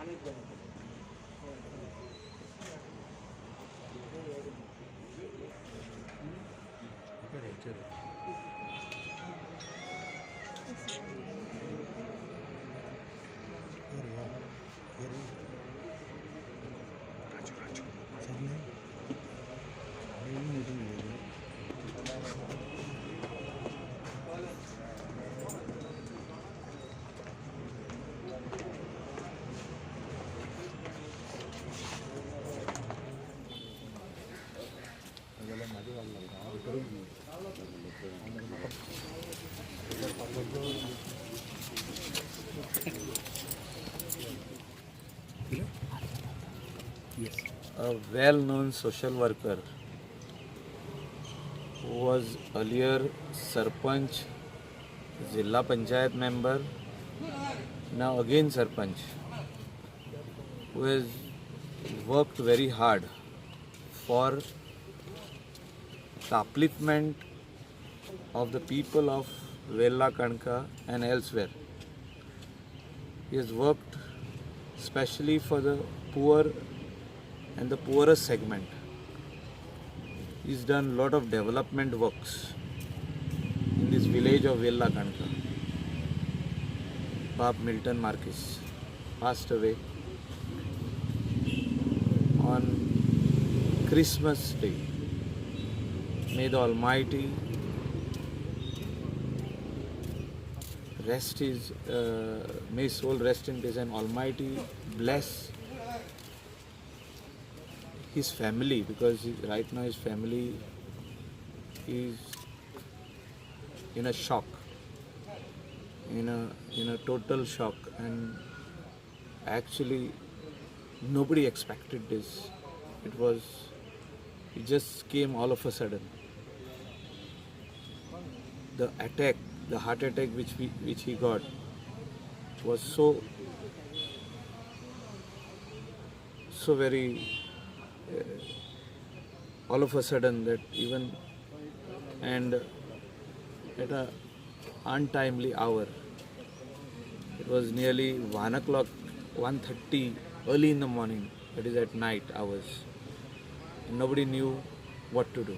A well-known social worker who was earlier Sarpanch, Zilla Panchayat member, now again Sarpanch, who has worked very hard for the upliftment of the people of Vella Kanka and elsewhere. He has worked especially for the poor and the poorest segment. He's done a lot of development works in this village of Vella Kanka. Bob Milton Marquis passed away on Christmas Day. May the Almighty may his soul rest in peace, and Almighty bless his family, because right now his family is in a shock, in a total shock, and actually nobody expected this. It just came all of a sudden. The heart attack which he got was so very all of a sudden that even, and at an untimely hour. It was nearly 1 o'clock, 1:30, early in the morning, that is at night hours. Nobody knew what to do.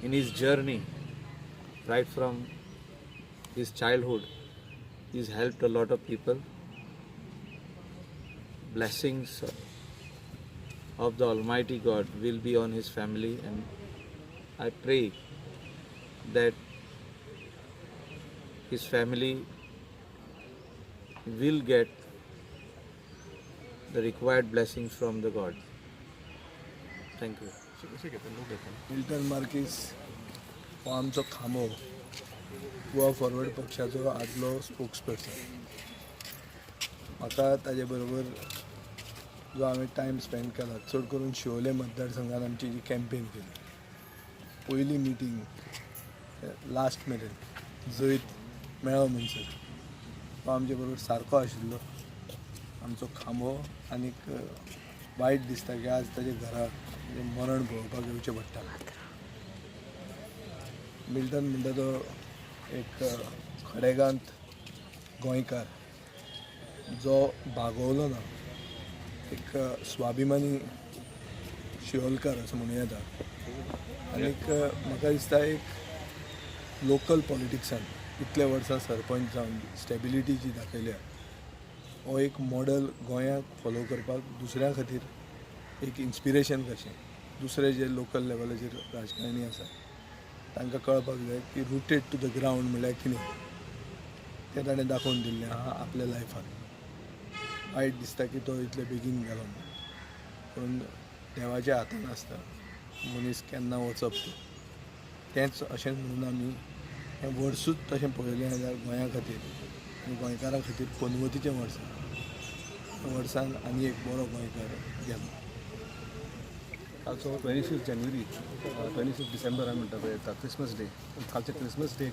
In his journey, right from his childhood, he's helped a lot of people. Blessings of the Almighty God will be on his family, and I pray that his family will get the required blessings from the God. Thank you. Milton Marxist हो आमचो खामो, Goa forward पक्षाचो आदलो spokes person. म्हाका ताजे बरोबर जो हांवें टायम स्पेंड केला, चड करून शिवोले मतदारसंघात आमची जी कॅम्पेन केली, पयली मिटींग लास्ट मेरेन जैत मेळ्ळो म्हणसर तो आमचे बरोबर सारको आशिल्लो. आमचो खांबो. आनीक वायट दिसता की आज ताजे घरा मरण पळोवपाक येवचें पडटा. मिल्टन म्हणटा तो एक खडेगांत गोंयकार जो भागवलो ना, एक स्वाभिमानी शिवोलकार असं म्हणूं येता. आनीक म्हाका दिसता एक लोकल पॉलिटिक्सान इतले वर्सां सरपंच जावन स्टेबिलिटी जी दाखयल्या, हो एक मॉडल गोंयाक फॉलो करपाक दुसऱ्या खातीर एक इन्स्पिरेशन कशें. दुसरे जे लोकल लेवलाचेर राजकारणी आसा तांकां कळपाक जाय की रुटेड टू द ग्रावंड म्हळ्यार कितें तें ताणें दाखोवन दिल्लें आहा आपल्या लायफान. वायट दिसता की तो इतले बेगीन गेलो म्हणून, पूण देवाच्या हातान आसता मनीस केन्ना वचप तेंच अशें म्हणून आमी हें वर्सूच तशें पळयलें जाल्यार गोंया खातीर आनी गोंयकारां खातीर पनवतीचें वर्स. वर्सान आनी एक बरो गोंयकार गेलो. कालचो 25 जानेवारी 25 डिसेंबर आमी म्हणटा पळय क्रिसमस डे. कालचे क्रिसमस डे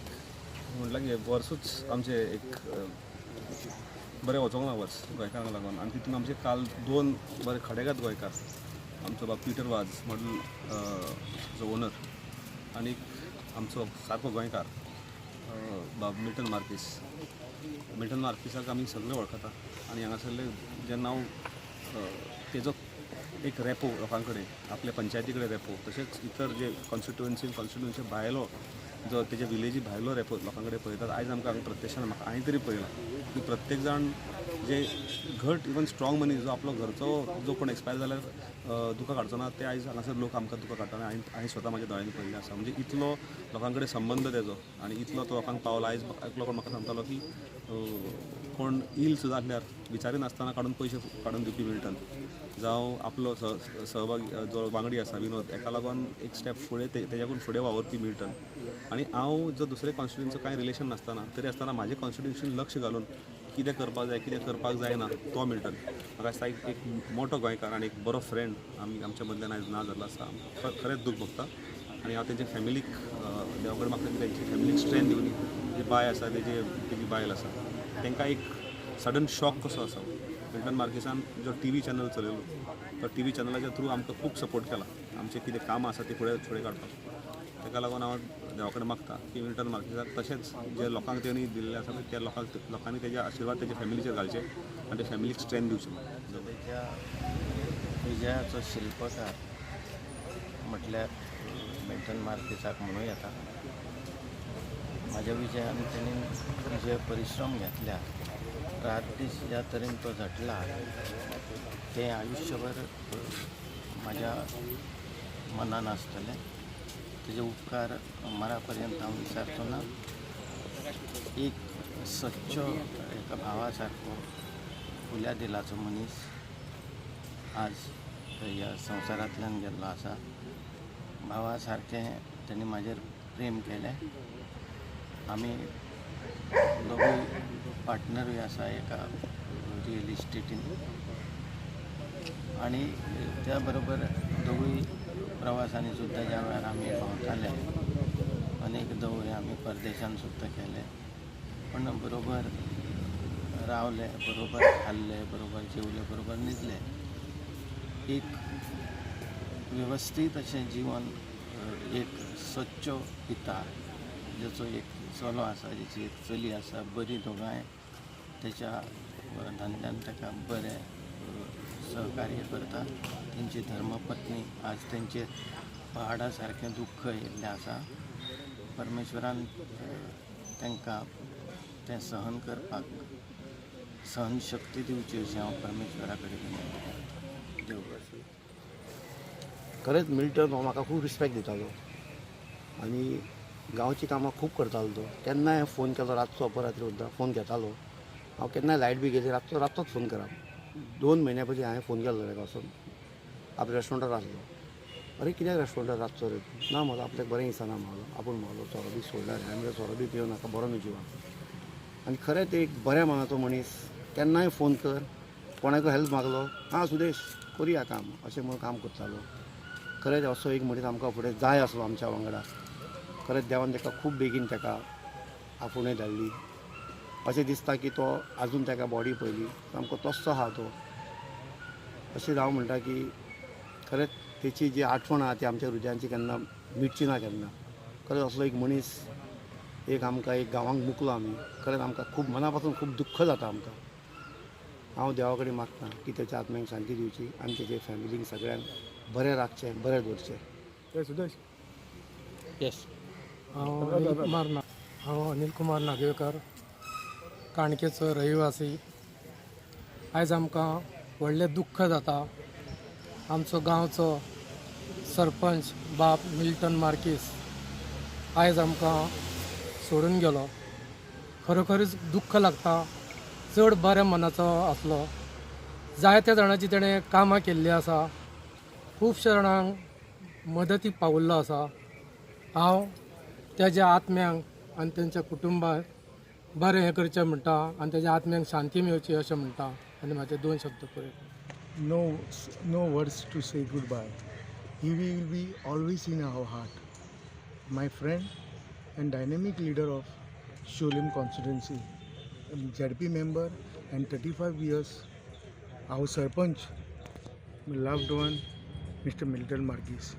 म्हटल्यार की वर्सूच आमचें एक बरें वचोंक ना वर्स गोंयकारांक लागून. आनी तितून आमचे काल 2 बरे खडेगात गोंयकार, आमचो बाब पिटर वाज मॉडल जो ओनर, आनीक आमचो सारको गोंयकार बाब मिल्टन मार्किस. मिल्टन मार्किसाक आमी सगळे वळखता आनी हांगासरले जेन्ना हांव तेजो एक रेपो लोकां कडेन आपल्या पंचायती कडेन रेपो तशेंच इतर जे कॉन्स्टिट्युएन्सी भायलो जो तेजे विलेजी भायलो रेपो लोकां कडेन पळयतात आयज आमकां हांगा प्रत्यक्षान म्हाका हांवें तरी पळयलां की प्रत्येक जाण जे घट इवन स्ट्रॉंग मनीस जो आपलो घरचो जो कोण एक्सपायर जाल्यार दुकां काडचो ना ते आयज हांगासर लोक आमकां दुकां काडटा आनी हांवें स्वता म्हाज्या दोळ्यांनी पळयल्लें आसा म्हणजे इतलो लोकां कडेन संबंद तेजो आनी इतलो तो लोकांक पावलो आयज एकलो कोण म्हाका सांगतालो की कोण इल सुद्दां आसल्यार विचारिनासतना काडून पयशे काडून दिवपी मिल्टन जावं आपलो सहभागी जो वांगडी आसा विनोद एका लागून एक स्टेप फुडें तेज्याकून फुडें वावरपी मिल्टन आनी हांव जो दुसरे कॉन्स्टिट्युएन्सीचो कांय रिलेशन नासतना तरी आसतना म्हाजे कॉन्स्टिट्युएन्सीन लक्ष घालून कितें करपाक जायना तो मिल्टन म्हाका दिसता एक मोठो गोंयकार आनी एक बरो फ्रेंड आमच्या मदल्यान आयज ना जाल्लो आसा खरेंच दूख भोगता आनी हांव तेंचे फॅमिलीक देवा कडेन म्हाका तेंची फॅमिलीक स्ट्रेंथ दिवनी जी बाय आसा तेजी बायल आसा तांकां एक सडन शॉक कसो आसा मिल्टन मार्किसान जो TV चॅनल चलयलो तो TV चॅनलाच्या थ्रू आमकां खूब सपोर्ट केला आमचें कितें कामां आसा ती फुडें काडपाक ताका लागून हांव देवा कडेन मागता की मिल्टन मार्किसाक तशेंच जे लोकांक तेणी दिल्ले आसा पळय त्या लोकांनी तेजे आशिर्वाद तेजे फॅमिलीचेर घालचे आनी ते फॅमिलीक स्ट्रेंथ दिवचें विजयाचो शिल्पकार म्हटल्यार मिल्टन मार्किसाक म्हणूं येता म्हाज्या विजयान तेणी जे परिश्रम घेतल्या रात दीस ज्या तरेन तो झटला ते आयुश्यभर म्हाज्या मनान आसतले तेजे उपकार मरा पर्यंत हांव विसरचो ना एक सच्चो एका भावा सारको फुल्या दिलाचो मनीस आज ह्या संवसारांतल्यान गेल्लो आसा भावा सारकें तेणी म्हाजेर प्रेम केलें आमी दोगूय पार्टनरूय आसा एका रियल इस्टेटीन आनी त्या बरोबर दोगूय प्रवासांनी सुद्दां ज्या वेळार आमी भोंवताले अनेक दौरे आमी परदेशान सुद्दां केले पण बरोबर रावले बरोबर खाल्ले बरोबर जेवले बरोबर न्हिदले एक वेवस्थीत अशें जीवन एक सच्चो पिता जाचो एक चलो आसा जाची एक चली आसा बरी दोगांय तेच्या धंद्यान ताका बरें सहकार्य करता तेंची धर्मपत्नी आज तेंचेर पहाडा सारकें दुख्ख येयल्लें आसा परमेश्वरान तांकां तें सहन करपाक सहन शक्ती दिवची अशें हांव परमेश्वरा कडेन देव खरेंच मिल्टन हो म्हाका खूब रिस्पेक्ट दितालो आनी गांवची कामां खूब करतालो तो केन्नाय फोन केलो रातचो अपरात्री सुद्दां फोन घेतालो हांव केन्नाय लायट बी गेली रातचोच फोन करप 2 म्हयन्या पयलीं हांवें फोन केल्लो ताका वचून आपल्या रेस्टॉरंटार आसलो अरे कित्याक रेस्टॉरंटार रातचो रे ना म्हाका आपल्याक बरें दिसना म्हालो आपूण म्हालो सोरो बी सोडल्यार हांवें सोरो बी पिवन म्हाका बरो न्हू जिवाक आनी खरेंच एक बऱ्या मनाचो मनीस केन्नाय फोन कर कोणाकूय हेल्प मागलो हां सुदेश करुया काम अशें म्हणून काम करतालो खरेंच असो एक मनीस आमकां फुडें जाय आसलो आमच्या वांगडा खरेंच देवान ताका खूब बेगीन ताका आपुणूय धाडली अशें दिसता की तो आजून ताका बॉडी पयली सामको तस्सो आहा तो अशें हांव म्हणटा की खरेंच तेची जी आठवण आहा ती आमच्या हृदयांची केन्ना मिटची ना केन्ना खरेंच असलो एक मनीस एक आमकां एक गांवांक मुकलो आमी खरेंच आमकां खूब मना पासून खूब दुख्ख जाता आमकां हांव देवा कडेन मागतां की तेच्या आत्म्याक शांती दिवची आनी तेजे फॅमिलीक सगळ्यांक बरें राखचें बरें दवरचें सुदेश येस हांव अनिल कुमार नागवेकर काणकेचो रहिवासी आयज आमकां व्हडलें दुख्ख जाता आमचो गांवचो सरपंच बाब मिल्टन मार्कीस आयज आमकां सोडून गेलो खरोखरीच दुख्ख लागता चड बऱ्या मनाचो आसलो जायत्या जाणांची तेणें कामां केल्लीं आसा खुबश्या जाणांक मदतीक पावल्लो आसा हांव तेज्या आत्म्यांक आनी तेंच्या कुटुंबाक बरें हें करचें म्हणटा आनी तेज्या आत्म्यांक शांती मेळची अशें म्हणटा आनी म्हाजे 2 शब्द पुरे No words to say goodbye. He will be always in our heart. My friend and dynamic leader of Sholim constituency, ZP member and 35 years, our Sarpanch, my loved one, Mr. Milton Marquis.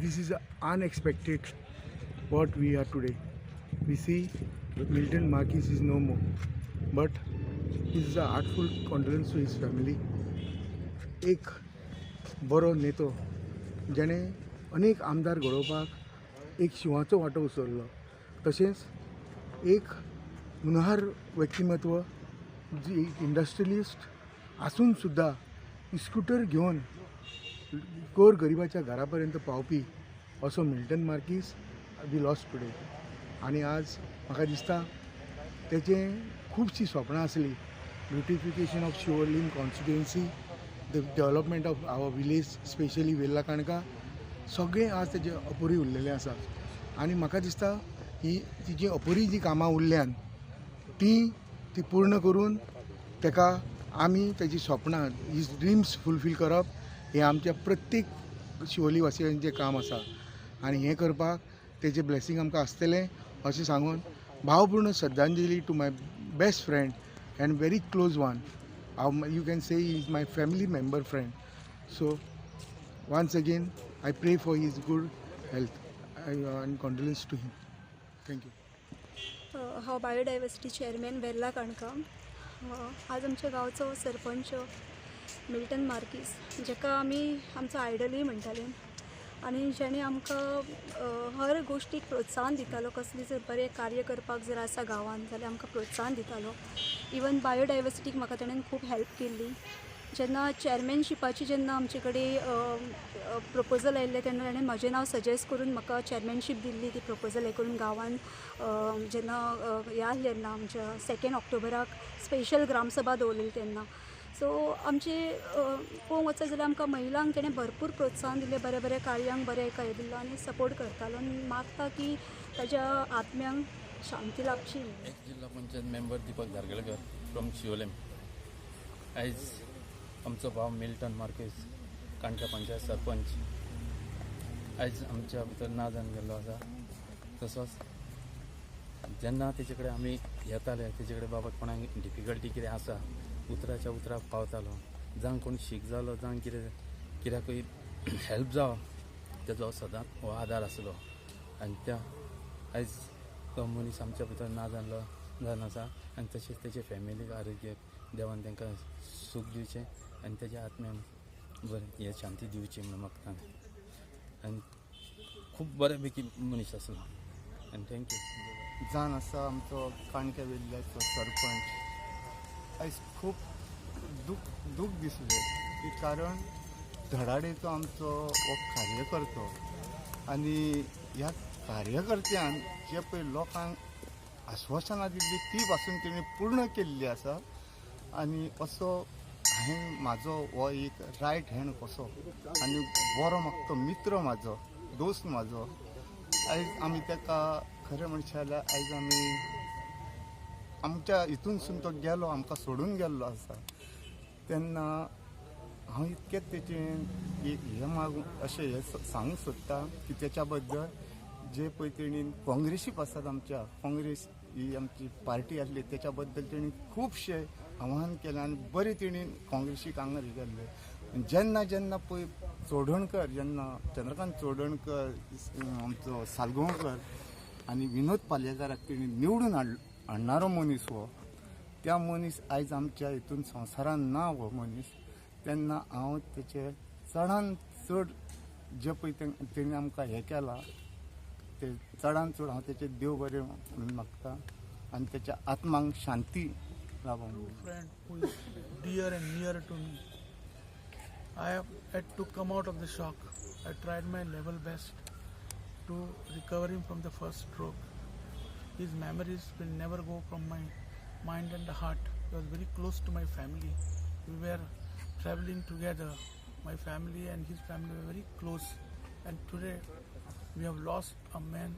This is unexpected what we are today. we see Milton Marquis is no more, but this is a heartful condolence to his family. एक बरो नेतो जेणे अनेक आमदार घडोवपाक एक शिवाचो वांटो उसळ्ळो, तशेंच एक मनोहर व्यक्तिमत्व जी इंडस्ट्रियलिस्ट आसून सुद्दां स्कूटर घेवन गोर गरिबाच्या घरा पर्यंत पावपी असो Milton Marques we lost today. आनी आज म्हाका दिसता तेचें खुबशीं स्वप्नां आसलीं. Beautification of Siolim constituency, the development of our village specially Verla काणका, सगळें आज तेजें अपुरी उरलेलें आसा. आनी म्हाका दिसता ही तिजी अपुरी जी कामां उरल्यान ती पूर्ण करून तेका आमी तेजी स्वप्नां, हिज ड्रिम्स फुलफील करप हें आमच्या प्रत्येक शिवोली वासियांचें काम आसा. आनी हें करपाक तेजें ब्लेसींग आमकां आसतलें अशें सांगून भावपूर्ण श्रद्धांजली to my best friend and very close one. You can say he is my family member friend. So once again I pray for his good health and condolence to him. Thank you. हांव biodiversity chairman Verla काणका. आज आमच्या गांवचो sarpanch Milton Marques, जेका आमी आमचो आयडलूय म्हणटाले, आनी जेणे आमकां हर गोश्टीक प्रोत्साहन दितालो. कसली जर बरें कार्य करपाक जर आसा गांवांत जाल्यार आमकां प्रोत्साहन दितालो. इवन बायोडायवर्सिटीक म्हाका ताणें खूब हेल्प केल्ली. जेन्ना चेअरमॅनशिपाची जेन्ना आमचे कडेन प्रपोजल आयिल्लें तेन्ना ताणें म्हजें नांव सजेस्ट करून म्हाका चेअरमॅनशीप दिल्ली. ती प्रपोजल हे करून गांवांत जेन्ना हें आसलें तेन्ना आमच्या 2 ऑक्टोबराक स्पेशल ग्रामसभा दवरलेली तेन्ना. सो आमचे पळोवंक वचत जाल्यार आमकां महिलांक तेणें भरपूर प्रोत्साहन दिलें, बऱ्या बऱ्या कार्यांक बरें हें दिल्लो आनी सपोर्ट करतालो. आनी मागता की ताज्या आत्म्यांक शांती लाभची. जिल्हा पंचायत मेंबर दीपक धारगळकर फ्रॉम शिवोलेम. आयज आमचो भाव मिल्टन मार्कीस काणका पंचायत सरपंच आयज आमच्या भितर ना जावन गेल्लो आसा. तसोच जेन्ना तेजे कडेन आमी येताले तेजे कडेन बाबा कोणाक डिफिकल्टी कितें आसा उतराच्या उतराक पावतालो, जावं कोण शीक जालो जावं कित्याकूय हेल्प जावं तेजो सदांच हो आदार आसलो. आनी त्या आयज तो मनीस आमच्या भितर ना जावन आसा. आनी तशेंच तेजे फॅमिलीक आरोग्य देवान तांकां सूख दिवचें आनी तेज्या आत्म्याक बरें हें शांती दिवची म्हणून मागता. आनी खूब बऱ्या पैकी मनीस आसलो. आनी थँक्यू. जान आसा आमचो काणक्या वेल्ल्याचो सरपंच. आयज खूब दूख दिसलें की कारण धडाडेचो आमचो हो कार्यकर्तो आनी ह्या कार्यकर्त्यान जे पळय लोकांक आश्वासनां दिल्लीं ती पासून तेणी पूर्ण केल्ली आसा. आनी असो हांवें म्हाजो हो एक रायट हँड कसो आनी बरो म्हाका तो मित्र म्हाजो, दोस्त म्हाजो. आयज आमी तेका खरें म्हणचे जाल्यार आयज आमी आमच्या हितूनसून तो गेलो, आमकां सोडून गेल्लो आसा. तेन्ना हांव इतकेंच तेचें एक हें मागूं अशें हें सांगूंक सोदतां की तेच्या बद्दल जे पळय तेणी काँग्रेसीक आसात, आमच्या काँग्रेस ही आमची पार्टी आसली तेच्या बद्दल तेणी खुबशे आव्हान केलें आनी बरें तेणी काँग्रेसीक हांगा हें केल्लें. जेन्ना जेन्ना पळय चोडणकर, जेन्ना चंद्रकांत चोडणकर, आमचो सालगांवकर आनी विनोद पालयेकाराक तेणी निवडून हाडणारो मनीस हो, त्या मनीस आयज आमच्या हितून संवसारान ना हो मनीस. तेन्ना हांव तेचे चडान चड जे पळय तेणी आमकां हें केलां ते चडान चड हांव तेचे देव बरें म्हणून मागता आनी तेच्या आत्मांक शांती लाभो. Friend who is dear and near to me. I have had to come out of the shock. I tried my level best to recover him from the first stroke. His memories will never go from my mind and the heart. He was very close to my family. We were traveling together. My family and his family were very close. And today we have lost a man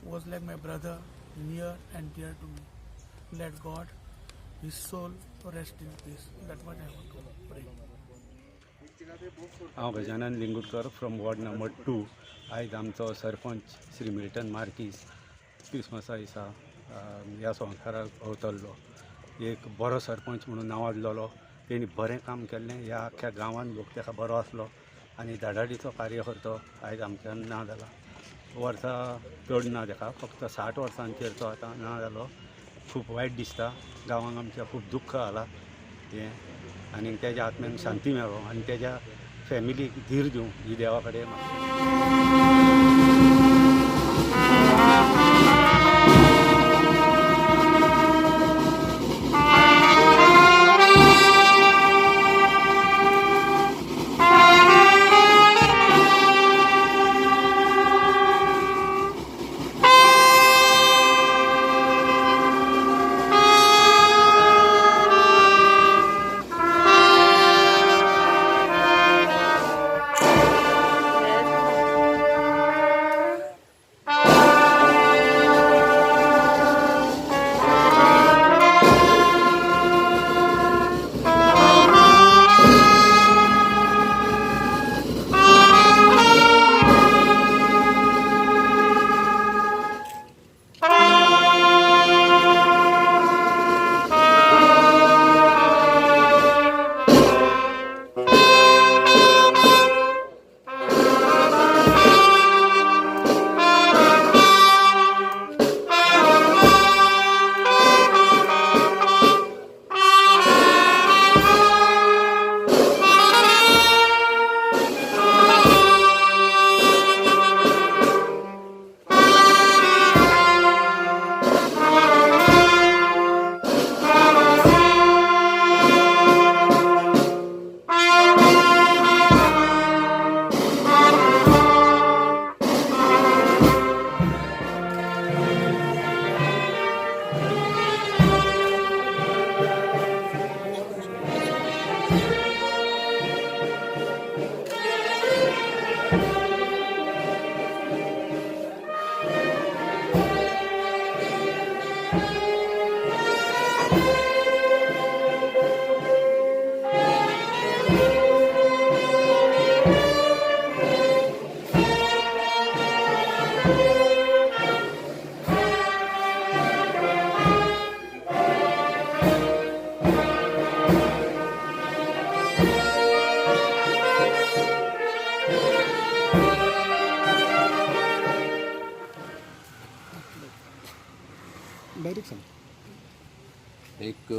who was like my brother, near and dear to me. Let God, his soul, rest in peace. That's what I want to pray. हांव Gajanan लिंगुटकर from ward number 2. आयज आमचो sarpanch Shri Milton Marques क्रिसमसा दिसा ह्या संवसाराक अवतरलो. एक बरो सरपंच म्हणून नांवाजलेलो. तेणी बरें काम केल्लें. ह्या आख्ख्या गांवांत लोक ताका बरो आसलो आनी धडाडीचो कार्यकर्तो आयज आमच्यान ना जाला. वर्सां चड ना ताका, फक्त 60 वर्सांचेर तो आतां ना जालो. खूब वायट दिसता. गांवांक आमच्या खूब दुख्ख जाला हें, आनी तेज्या आत्म्याक शांती मेळो आनी तेज्या फॅमिलीक धीर दिवं ही देवा कडेन एक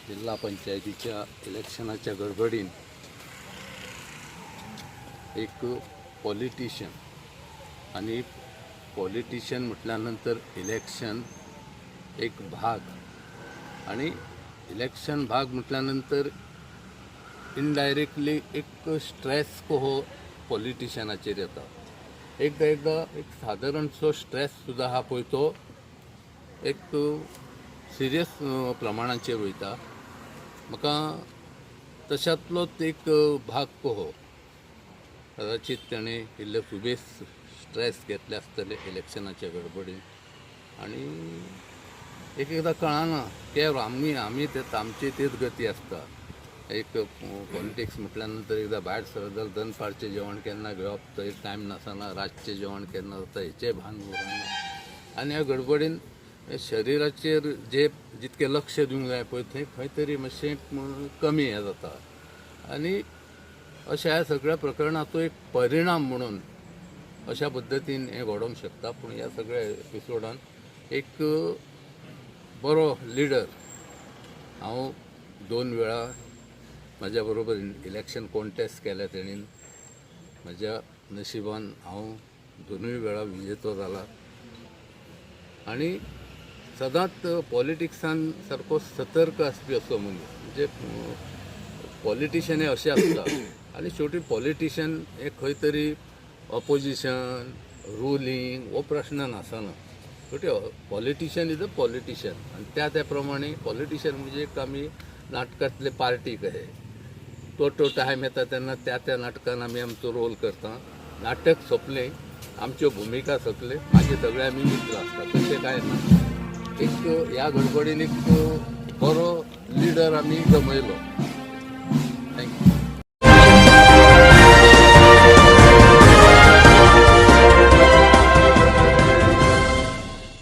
जिल्हा पंचायतीच्या इलेक्शनाच्या गडबडीन एक पॉलिटिशियन आणि पॉलिटिशियन म्हटल्यानंतर इलेक्शन एक भाग आणि इलेक्शन भाग म्हटल्यानंतर इनडायरेक्टली एक स्ट्रेस कहो पॉलिटिशियनाचेर येता. एकदा एक सादारणसो स्ट्रेस सुद्धा हा पळय तो एक सिरियस प्रमाणाचेर वयता. म्हाका तशातलोच एक भाग कहो कदाचित ताणें इल्ले सुबेज स्ट्रेस घेतले आसतले इलेक्शनाच्या गडबडीन आनी एकदा कळना की आमी आमची तेच गती आसता. एक पॉलिटिक्स म्हटल्या नंतर एकदा भायर सरत जाल्यार दनपारचें जेवण केन्ना घेवप, थंय टायम नासना, रातचें जेवण केन्ना जाता हेचें भान उरना आनी ह्या गडबडीन शरिराचेर जितकें लक्ष दिवंक जाय पळय थंय खंय तरी मातशें कमी हें जाता. आनी अशा ह्या सगळ्या प्रकरणाचो एक परिणाम म्हणून अशा पद्दतीन हें घडोवंक शकता. पूण ह्या सगळ्या एपिसोडान एक बरो लिडर हांव 2 वेळा म्हाज्या बरोबर इलेक्शन कॉन्टेस्ट केल्या तेणीन. म्हज्या नशिबान हांव 2 वेळा विजेतो जाला आनी सदांच पॉलिटिक्सान सारको सतर्क आसपी असो मनीस. म्हणजे पॉलिटिशियन हे अशें आसता आनी शेवटी पॉलिटिशियन हे खंय तरी ऑपोजिशन रुलींग हो प्रश्न नासना. शेवटी पॉलिटिशियन इज अ पॉलिटिशियन आनी त्या प्रमाणे पॉलिटिशियन म्हणजे एक आमी नाटकांतले पार्टी कहे तो टायम येता तेन्ना त्या नाटकान आमी आमचो रोल करता. नाटक सोंपलें, आमच्यो भुमिका सोंपले, मागीर सगळे आमी मित्र आसता. तशें कांय ना. एक ह्या गडबडीन एक बरो लिडर आमी गमयलो. थँक्यू.